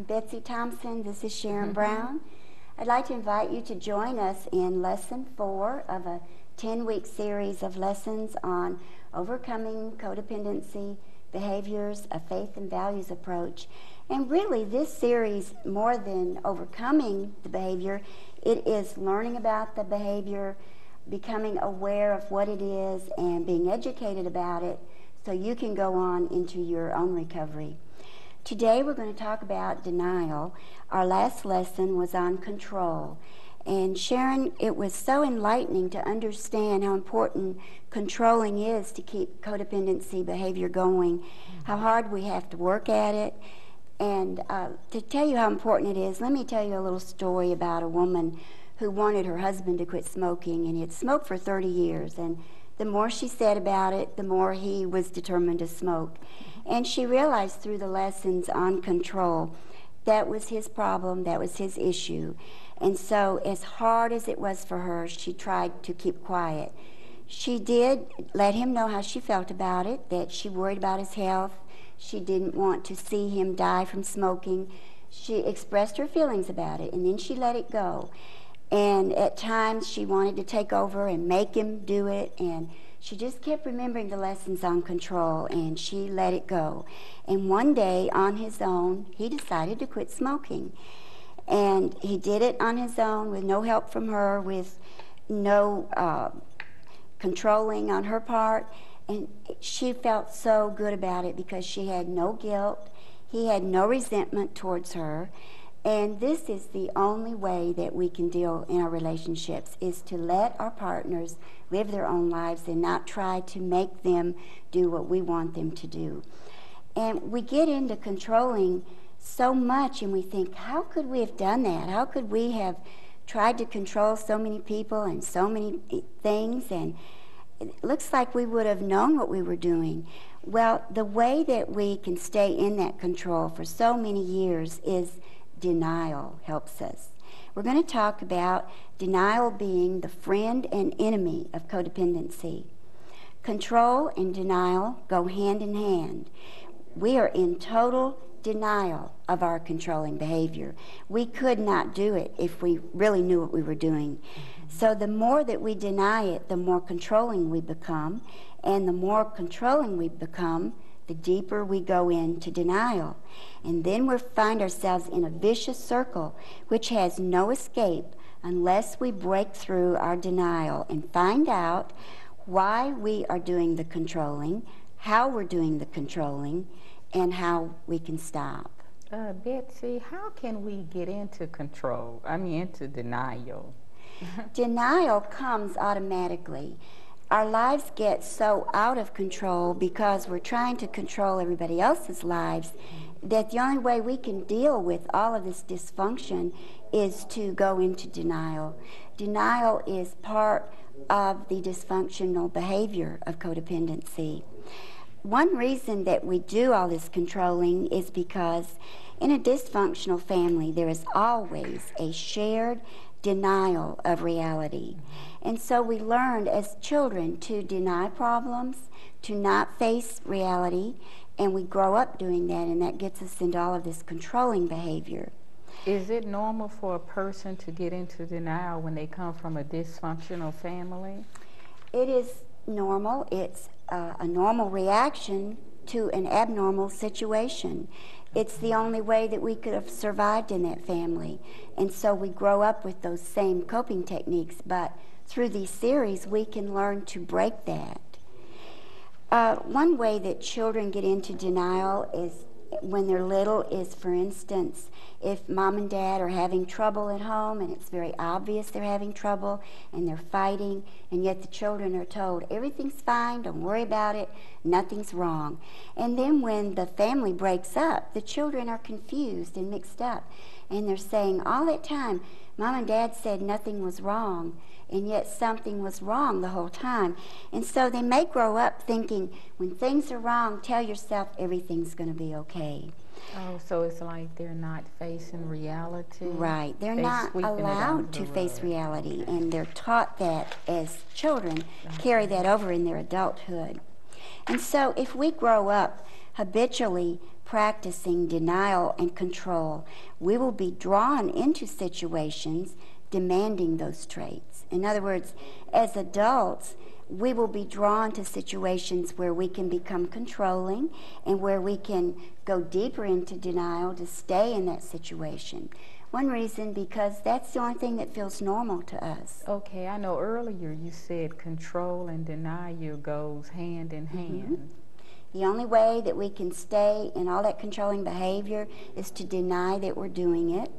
I'm Betsy Thompson. This is Sharon Brown. I'd like to invite you to join us in Lesson 4 of a 10-week series of lessons on overcoming codependency, behaviors, a faith and values approach. And really, this series, more than overcoming the behavior, it is learning about the behavior, becoming aware of what it is, and being educated about it so you can go on into your own recovery. Today we're going to talk about denial. Our last lesson was on control. And Sharon, it was so enlightening to understand how important controlling is to keep codependency behavior going, how hard we have to work at it. And to tell you how important it is, let me tell you a little story about a woman who wanted her husband to quit smoking, and he had smoked for 30 years. And the more she said about it, the more he was determined to smoke. And she realized through the lessons on control that was his problem, that was his issue. And so as hard as it was for her, she tried to keep quiet. She did let him know how she felt about it, that she worried about his health. She didn't want to see him die from smoking. She expressed her feelings about it, and then she let it go. And at times she wanted to take over and make him do it, and she just kept remembering the lessons on control, and she let it go. And one day, on his own, he decided to quit smoking. And he did it on his own with no help from her, with no controlling on her part. And she felt so good about it because she had no guilt. He had no resentment towards her. And this is the only way that we can deal in our relationships, is to let our partners live their own lives and not try to make them do what we want them to do. And we get into controlling so much and we think, how could we have done that? How could we have tried to control so many people and so many things? And it looks like we would have known what we were doing. Well, the way that we can stay in that control for so many years is denial helps us. We're going to talk about denial being the friend and enemy of codependency. Control and denial go hand in hand. We are in total denial of our controlling behavior. We could not do it if we really knew what we were doing. So the more that we deny it, the more controlling we become, and the more controlling we become, the deeper we go into denial. And then we find ourselves in a vicious circle which has no escape unless we break through our denial and find out why we are doing the controlling, how we're doing the controlling, and how we can stop. Betsy, how can we get into control? Into denial? Denial comes automatically. Our lives get so out of control because we're trying to control everybody else's lives that the only way we can deal with all of this dysfunction is to go into denial. Denial is part of the dysfunctional behavior of codependency. One reason that we do all this controlling is because in a dysfunctional family there is always a shared denial of reality. And so we learned as children to deny problems, to not face reality, and we grow up doing that, and that gets us into all of this controlling behavior. Is it normal for a person to get into denial when they come from a dysfunctional family? It is normal. It's a normal reaction to an abnormal situation. It's the only way that we could have survived in that family. And so we grow up with those same coping techniques, but through these series we can learn to break that. One way that children get into denial is when they're little is, for instance, if mom and dad are having trouble at home and it's very obvious they're having trouble and they're fighting, and yet the children are told everything's fine, don't worry about it, nothing's wrong. And then when the family breaks up, the children are confused and mixed up, and they're saying all that time, mom and dad said nothing was wrong, and yet something was wrong the whole time. And so they may grow up thinking, when things are wrong, tell yourself everything's going to be okay. Oh, so it's like they're not facing reality? Right. They're not allowed to face reality, and they're taught that as children, carry that over in their adulthood. And so if we grow up habitually practicing denial and control, we will be drawn into situations demanding those traits. In other words, as adults, we will be drawn to situations where we can become controlling and where we can go deeper into denial to stay in that situation. One reason, because that's the only thing that feels normal to us. Okay, I know earlier you said control and denial goes hand in hand. The only way that we can stay in all that controlling behavior is to deny that we're doing it.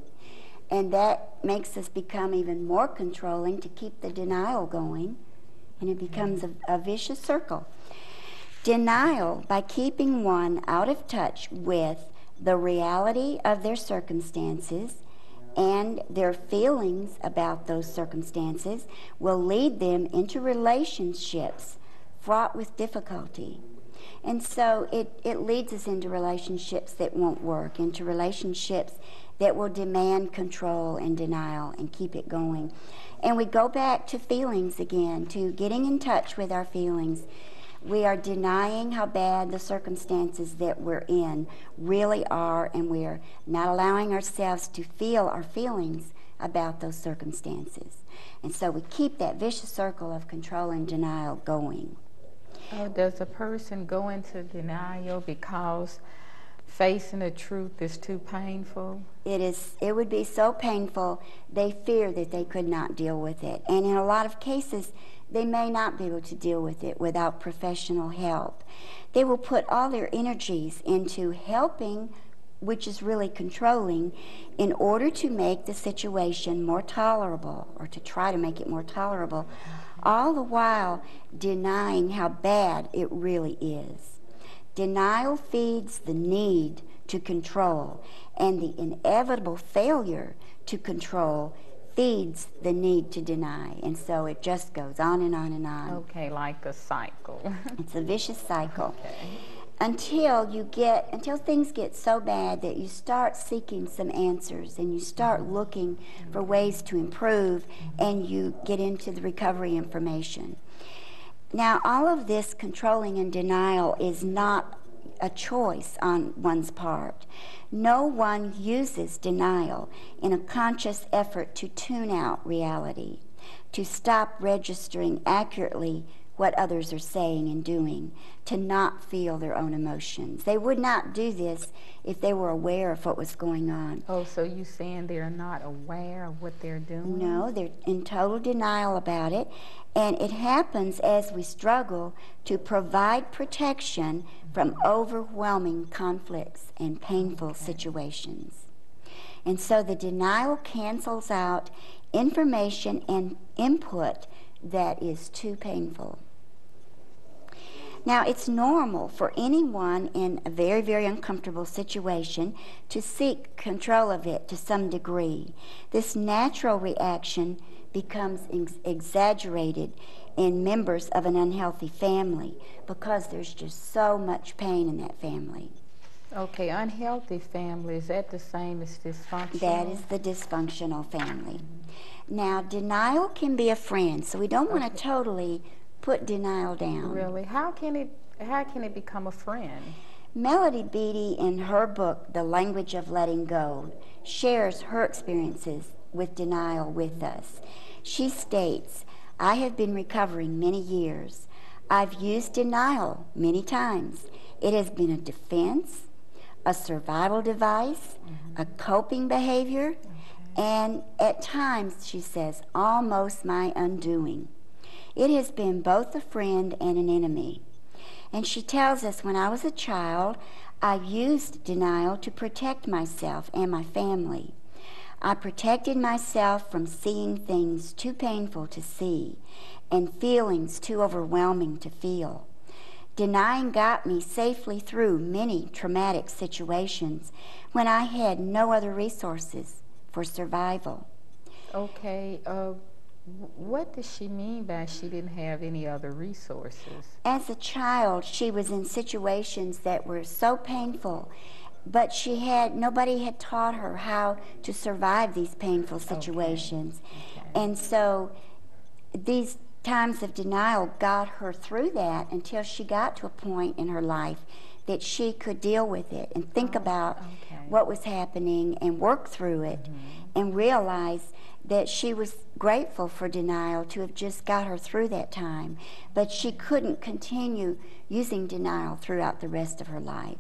And that makes us become even more controlling to keep the denial going. And it becomes a vicious circle. Denial, by keeping one out of touch with the reality of their circumstances and their feelings about those circumstances, will lead them into relationships fraught with difficulty. And so it leads us into relationships that won't work, into relationships that will demand control and denial and keep it going. And we go back to feelings again, to getting in touch with our feelings. We are denying how bad the circumstances that we're in really are, and we're not allowing ourselves to feel our feelings about those circumstances. And so we keep that vicious circle of control and denial going. Oh, does a person go into denial because facing the truth is too painful? It would be so painful, they fear that they could not deal with it. And in a lot of cases, they may not be able to deal with it without professional help. They will put all their energies into helping, which is really controlling, in order to make the situation more tolerable, or to try to make it more tolerable, all the while denying how bad it really is. Denial feeds the need to control, and the inevitable failure to control feeds the need to deny. And so it just goes on and on and on. Okay, like a cycle. It's a vicious cycle. Okay. Until things get so bad that you start seeking some answers and you start looking for ways to improve, and you get into the recovery information. Now, all of this controlling and denial is not a choice on one's part. No one uses denial in a conscious effort to tune out reality, to stop registering accurately what others are saying and doing, to not feel their own emotions. They would not do this if they were aware of what was going on. Oh, so you saying they're not aware of what they're doing? No, they're in total denial about it. And it happens as we struggle to provide protection from overwhelming conflicts and painful situations. And so the denial cancels out information and input that is too painful. Now, it's normal for anyone in a very, very uncomfortable situation to seek control of it to some degree. This natural reaction becomes exaggerated in members of an unhealthy family because there's just so much pain in that family. Okay, unhealthy family, is that the same as dysfunctional? That is the dysfunctional family. Now, denial can be a friend, so we don't want to totally put denial down. Really? How can it become a friend? Melody Beattie, in her book, The Language of Letting Go, shares her experiences with denial with us. She states, "I have been recovering many years. I've used denial many times. It has been a defense, a survival device, a coping behavior, and at times," she says, "almost my undoing. It has been both a friend and an enemy." And she tells us, "When I was a child, I used denial to protect myself and my family. I protected myself from seeing things too painful to see and feelings too overwhelming to feel. Denying got me safely through many traumatic situations when I had no other resources for survival." Okay, what does she mean by she didn't have any other resources? As a child, she was in situations that were so painful, but nobody had taught her how to survive these painful situations. Okay. And so these times of denial got her through that until she got to a point in her life that she could deal with it and think about what was happening and work through it and realize that she was grateful for denial to have just got her through that time, but she couldn't continue using denial throughout the rest of her life.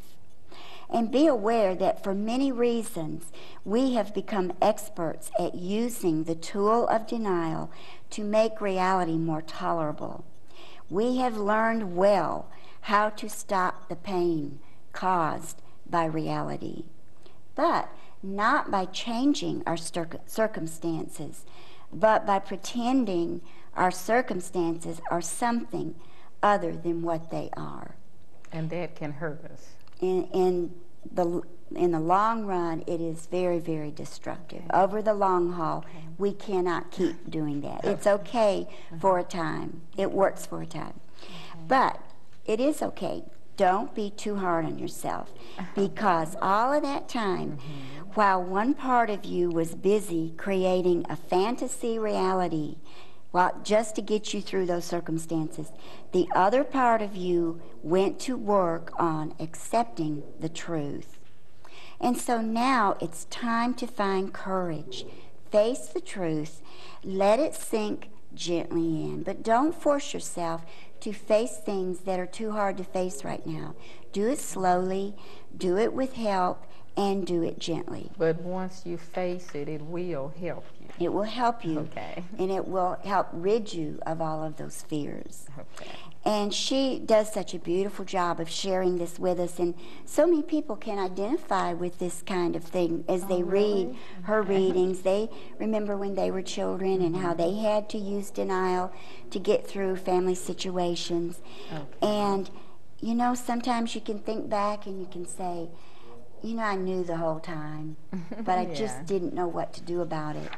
And be aware that for many reasons, we have become experts at using the tool of denial to make reality more tolerable. We have learned well how to stop the pain caused by reality, but not by changing our circumstances, but by pretending our circumstances are something other than what they are. And that can hurt us. In the long run, it is very, very destructive. Over the long haul, we cannot keep doing that. It's okay for a time. It works for a time. But it is okay. Don't be too hard on yourself, because all of that time, while one part of you was busy creating a fantasy reality, just to get you through those circumstances, the other part of you went to work on accepting the truth. And so now it's time to find courage. Face the truth. Let it sink gently in. But don't force yourself to face things that are too hard to face right now. Do it slowly, do it with help, and do it gently. But once you face it, it will help you. It will help you. Okay. And it will help rid you of all of those fears. Okay. And she does such a beautiful job of sharing this with us, and so many people can identify with this kind of thing as they read her readings. They remember when they were children and how they had to use denial to get through family situations. And, you know, sometimes you can think back and you can say, you know, I knew the whole time, but I just didn't know what to do about it.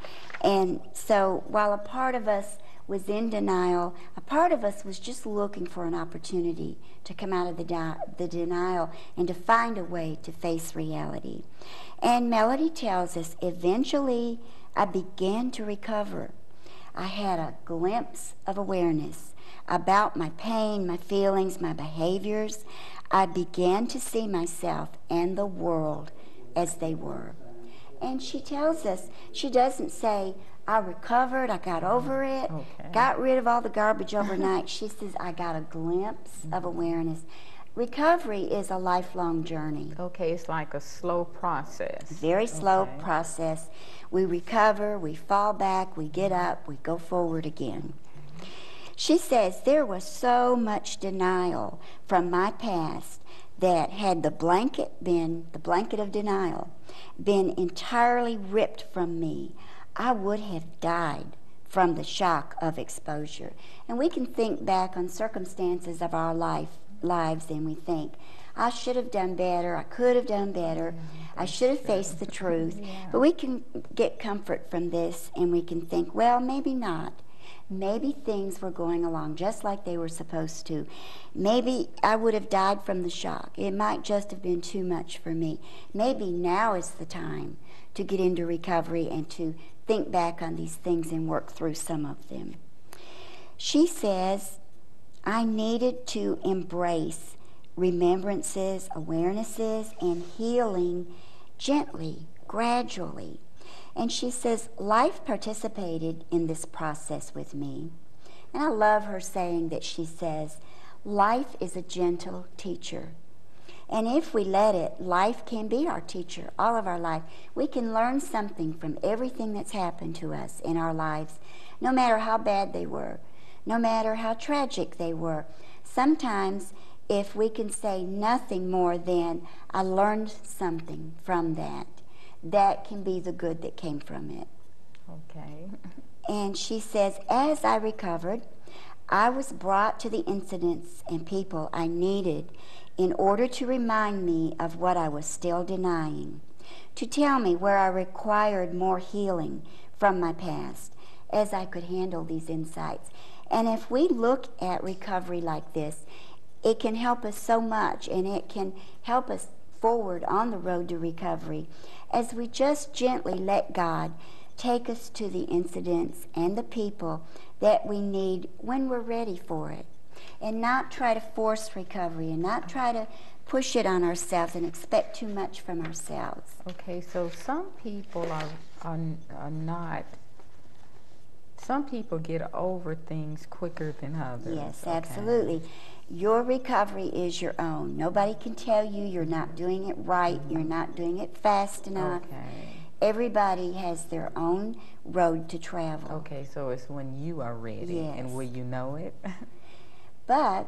And so while a part of us was in denial, a part of us was just looking for an opportunity to come out of the denial and to find a way to face reality. And Melody tells us, eventually I began to recover. I had a glimpse of awareness about my pain, my feelings, my behaviors. I began to see myself and the world as they were. And she tells us, she doesn't say, I recovered, I got over it, got rid of all the garbage overnight. She says, I got a glimpse of awareness. Recovery is a lifelong journey. Okay, it's like a slow process. Very slow process. We recover, we fall back, we get up, we go forward again. She says, there was so much denial from my past that had the blanket of denial, been entirely ripped from me, I would have died from the shock of exposure. And we can think back on circumstances of our lives and we think, I should have done better, I could have done better, I should have faced the truth. But we can get comfort from this and we can think, well, maybe not. Maybe things were going along just like they were supposed to. Maybe I would have died from the shock. It might just have been too much for me. Maybe now is the time to get into recovery and to think back on these things and work through some of them. She says, I needed to embrace remembrances, awarenesses, and healing gently, gradually. And she says, life participated in this process with me. And I love her saying that she says, life is a gentle teacher. And if we let it, life can be our teacher all of our life. We can learn something from everything that's happened to us in our lives, no matter how bad they were, no matter how tragic they were. Sometimes, if we can say nothing more than, I learned something from that, that can be the good that came from it. Okay. And she says, as I recovered, I was brought to the incidents and people I needed in order to remind me of what I was still denying, to tell me where I required more healing from my past, as I could handle these insights. And if we look at recovery like this, it can help us so much, and it can help us forward on the road to recovery as we just gently let God take us to the incidents and the people that we need when we're ready for it, and not try to force recovery and not try to push it on ourselves and expect too much from ourselves. Okay, so some people are not, some people get over things quicker than others. Yes, okay. absolutely. Your recovery is your own. Nobody can tell you you're not doing it right, you're not doing it fast enough. Okay. Everybody has their own road to travel. Okay, so it's when you are ready. Yes. And will you know it? But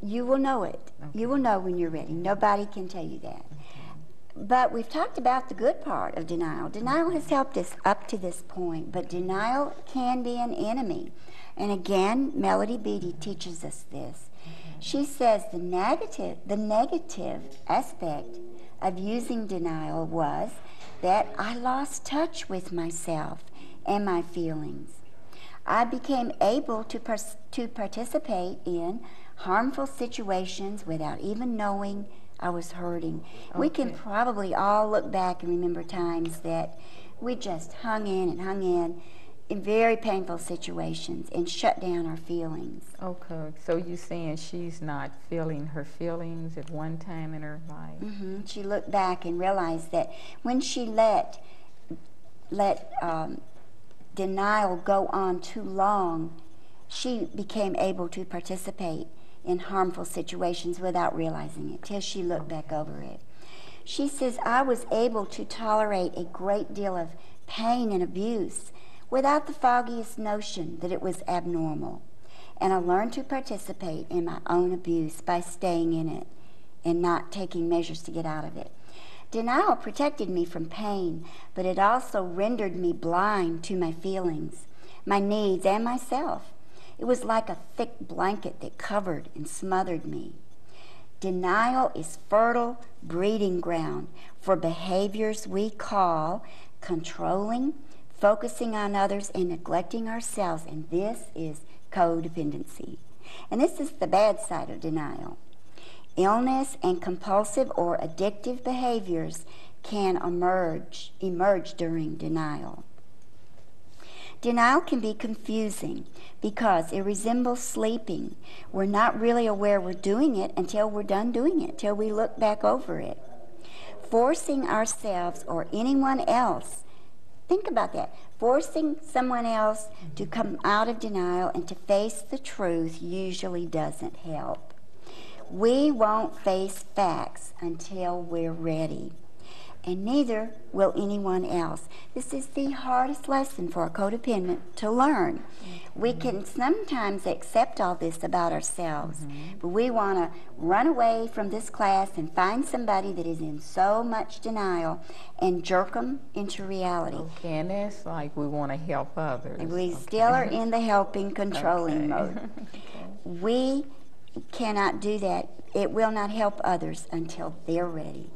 you will know it. Okay. You will know when you're ready. Nobody can tell you that. But we've talked about the good part of denial. Denial has helped us up to this point, but denial can be an enemy. And again, Melody Beattie teaches us this. She says the negative aspect of using denial was that I lost touch with myself and my feelings. I became able to participate in harmful situations without even knowing I was hurting. Okay. We can probably all look back and remember times that we just hung in very painful situations and shut down our feelings. Okay, so you're saying she's not feeling her feelings at one time in her life? Mm-hmm. She looked back and realized that when she let denial go on too long, she became able to participate in harmful situations without realizing it, till she looked back over it. She says, I was able to tolerate a great deal of pain and abuse without the foggiest notion that it was abnormal. And I learned to participate in my own abuse by staying in it and not taking measures to get out of it. Denial protected me from pain, but it also rendered me blind to my feelings, my needs, and myself. It was like a thick blanket that covered and smothered me. Denial is fertile breeding ground for behaviors we call controlling, focusing on others, and neglecting ourselves, and this is codependency. And this is the bad side of denial. Illness and compulsive or addictive behaviors can emerge during denial. Denial can be confusing because it resembles sleeping. We're not really aware we're doing it until we're done doing it, till we look back over it. Forcing ourselves or anyone else, think about that, forcing someone else to come out of denial and to face the truth usually doesn't help. We won't face facts until we're ready, and neither will anyone else. This is the hardest lesson for a codependent to learn. We can sometimes accept all this about ourselves, but we want to run away from this class and find somebody that is in so much denial and jerk them into reality. Okay, and that's like we want to help others. And we still are in the helping, controlling mode. We cannot do that. It will not help others until they're ready.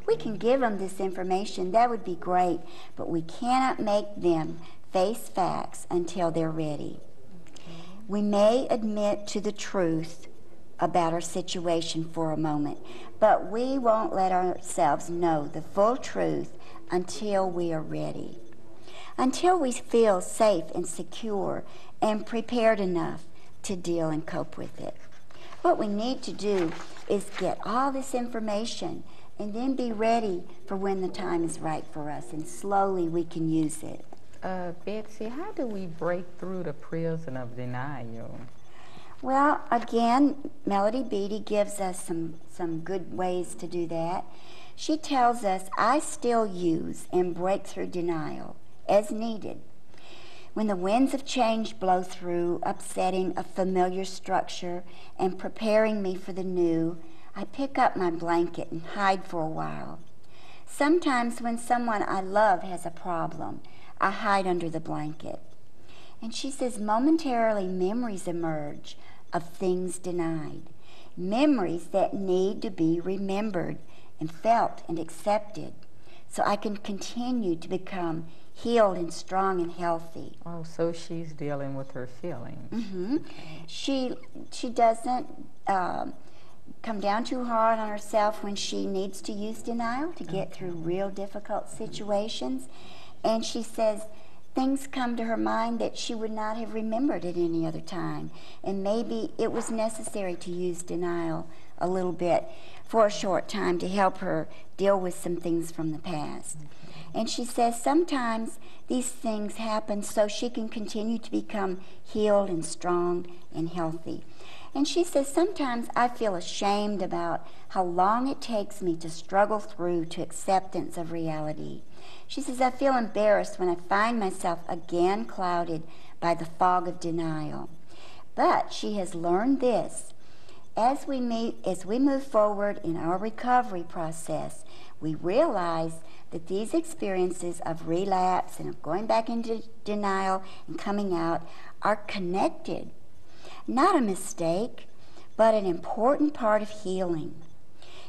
We can give them this information, that would be great, but we cannot make them face facts until they're ready. We may admit to the truth about our situation for a moment, but we won't let ourselves know the full truth until we are ready. Until we feel safe and secure and prepared enough to deal and cope with it. What we need to do is get all this information and then be ready for when the time is right for us, and slowly we can use it. Betsy, how do we break through the prison of denial? Well, again, Melody Beattie gives us some good ways to do that. She tells us, I still use and break through denial as needed. When the winds of change blow through, upsetting a familiar structure and preparing me for the new, I pick up my blanket and hide for a while. Sometimes when someone I love has a problem, I hide under the blanket. And she says, momentarily memories emerge of things denied, memories that need to be remembered and felt and accepted, so I can continue to become healed and strong and healthy. Oh, so she's dealing with her feelings. Mm-hmm. Okay. She doesn't come down too hard on herself when she needs to use denial to get through real difficult situations. And she says things come to her mind that she would not have remembered at any other time. And maybe it was necessary to use denial a little bit for a short time to help her deal with some things from the past. And she says sometimes these things happen so she can continue to become healed and strong and healthy. And she says, sometimes I feel ashamed about how long it takes me to struggle through to acceptance of reality. She says, I feel embarrassed when I find myself again clouded by the fog of denial. But she has learned this. As we move forward in our recovery process, we realize that these experiences of relapse and of going back into denial and coming out are connected. Not a mistake, but an important part of healing.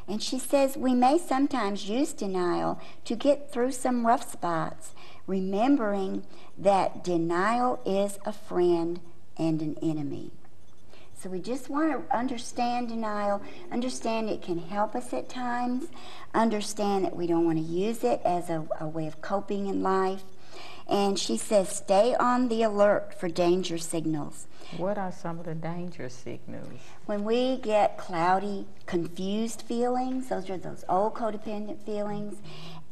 And she says we may sometimes use denial to get through some rough spots, remembering that denial is a friend and an enemy. So we just want to understand denial, understand it can help us at times, understand that we don't want to use it as a way of coping in life. And she says, stay on the alert for danger signals. What are some of the danger signals? When we get cloudy, confused feelings, those are those old codependent feelings,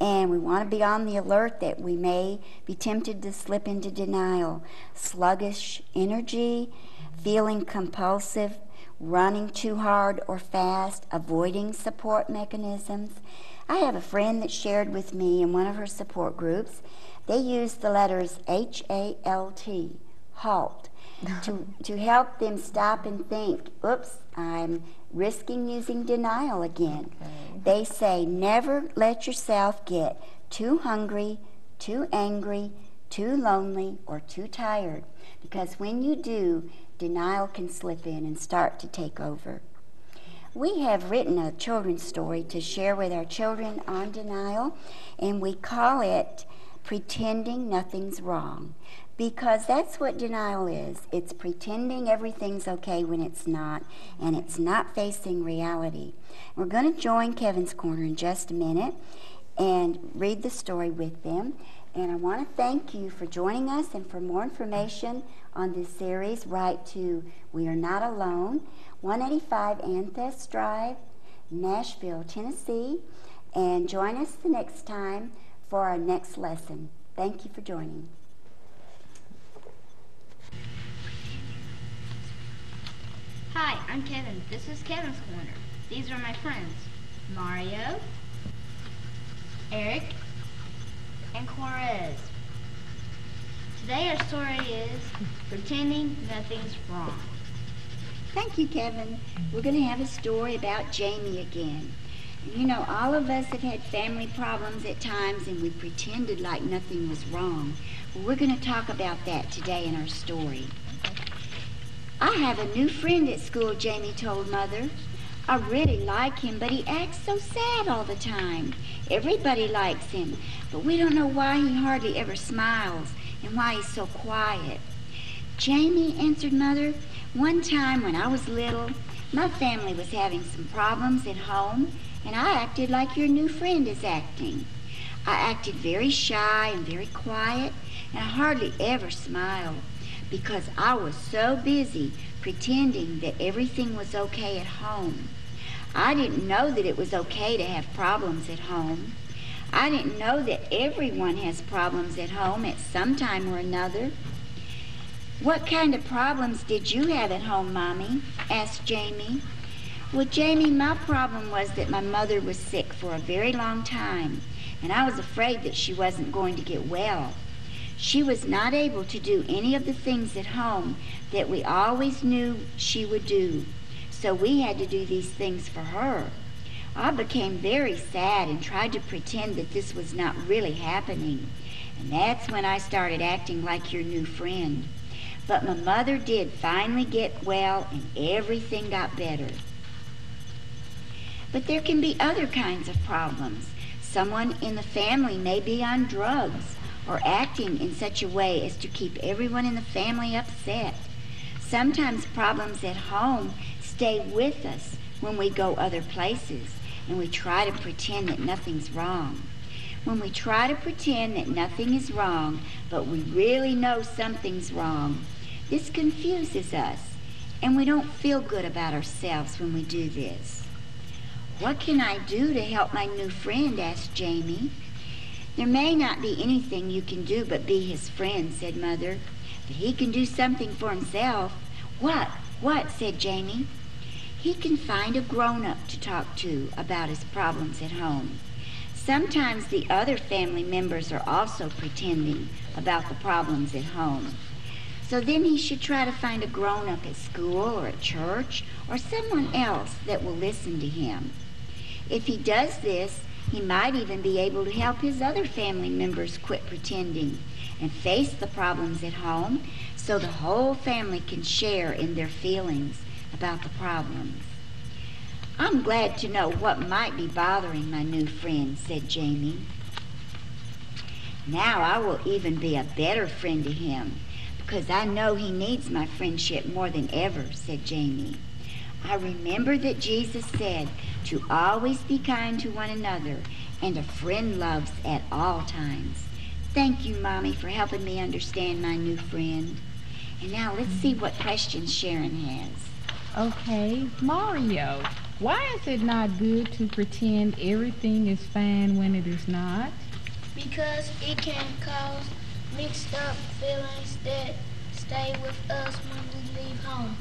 and we want to be on the alert that we may be tempted to slip into denial. Sluggish energy, feeling compulsive, running too hard or fast, avoiding support mechanisms. I have a friend that shared with me in one of her support groups. They use the letters HALT, halt, to help them stop and think, oops, I'm risking using denial again. Okay. They say, never let yourself get too hungry, too angry, too lonely, or too tired, because when you do, denial can slip in and start to take over. We have written a children's story to share with our children on denial, and we call it Pretending Nothing's Wrong, because that's what denial is. It's pretending everything's okay when it's not, and it's not facing reality. We're going to join Kevin's Corner in just a minute and read the story with them. And I want to thank you for joining us, and for more information on this series, write to We Are Not Alone, 185 Anthest Drive, Nashville, Tennessee, and join us the next time for our next lesson. Thank you for joining. Hi, I'm Kevin. This is Kevin's Corner. These are my friends, Mario, Eric, and Juarez. Today our story is Pretending Nothing's Wrong. Thank you, Kevin. We're going to have a story about Jamie again. And you know, all of us have had family problems at times, and we pretended like nothing was wrong. Well, we're going to talk about that today in our story. I have a new friend at school, Jamie told Mother. I really like him, but he acts so sad all the time. Everybody likes him, but we don't know why he hardly ever smiles and why he's so quiet. Jamie, answered Mother, one time when I was little, my family was having some problems at home, and I acted like your new friend is acting. I acted very shy and very quiet, and I hardly ever smiled because I was so busy pretending that everything was okay at home. I didn't know that it was okay to have problems at home. I didn't know that everyone has problems at home at some time or another. What kind of problems did you have at home, Mommy? Asked Jamie. Well, Jamie, my problem was that my mother was sick for a very long time, and I was afraid that she wasn't going to get well. She was not able to do any of the things at home that we always knew she would do, so we had to do these things for her. I became very sad and tried to pretend that this was not really happening, and that's when I started acting like your new friend. But my mother did finally get well, and everything got better. But there can be other kinds of problems. Someone in the family may be on drugs or acting in such a way as to keep everyone in the family upset. Sometimes problems at home stay with us when we go other places, and we try to pretend that nothing's wrong. when we try to pretend that nothing is wrong, but we really know something's wrong. This confuses us, and we don't feel good about ourselves when we do this. "What can I do to help my new friend?" asked Jamie. "There may not be anything you can do but be his friend," said Mother. "But he can do something for himself." What?" said Jamie. "He can find a grown-up to talk to about his problems at home. Sometimes the other family members are also pretending about the problems at home. So then he should try to find a grown-up at school or at church or someone else that will listen to him. If he does this, he might even be able to help his other family members quit pretending and face the problems at home so the whole family can share in their feelings about the problems." "I'm glad to know what might be bothering my new friend," said Jamie. "Now I will even be a better friend to him because I know he needs my friendship more than ever," said Jamie. "I remember that Jesus said to always be kind to one another, and a friend loves at all times. Thank you, Mommy, for helping me understand my new friend." And now let's see what questions Sharon has. Okay, Mario, why is it not good to pretend everything is fine when it is not? Because it can cause mixed up feelings that stay with us when we leave home.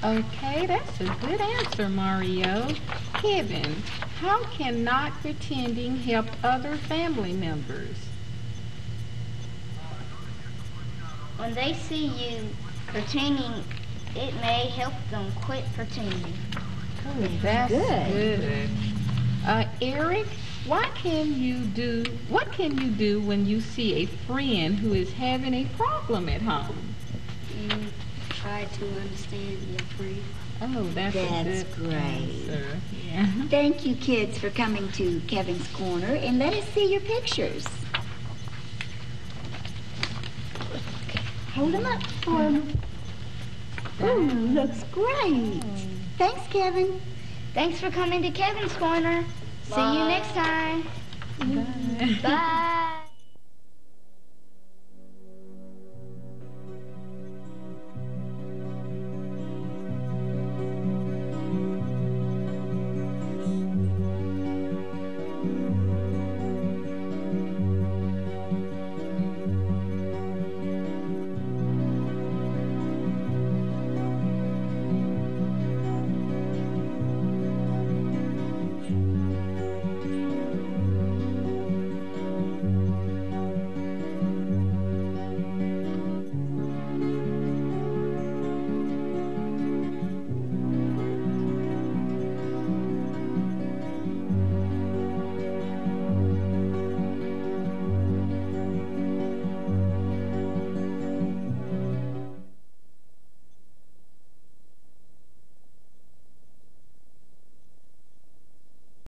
Okay, that's a good answer, Mario. Kevin, how can not pretending help other family members? When they see you pretending, it may help them quit pretending. Oh, that's good. Eric, what can you do when you see a friend who is having a problem at home? Try to understand your friend. Oh, that's a good great. answer. Yeah. Thank you, kids, for coming to Kevin's Corner, and let us see your pictures. Hold them up for him. Ooh, looks great. Thanks, Kevin. Thanks for coming to Kevin's Corner. See you next time. Bye. Bye.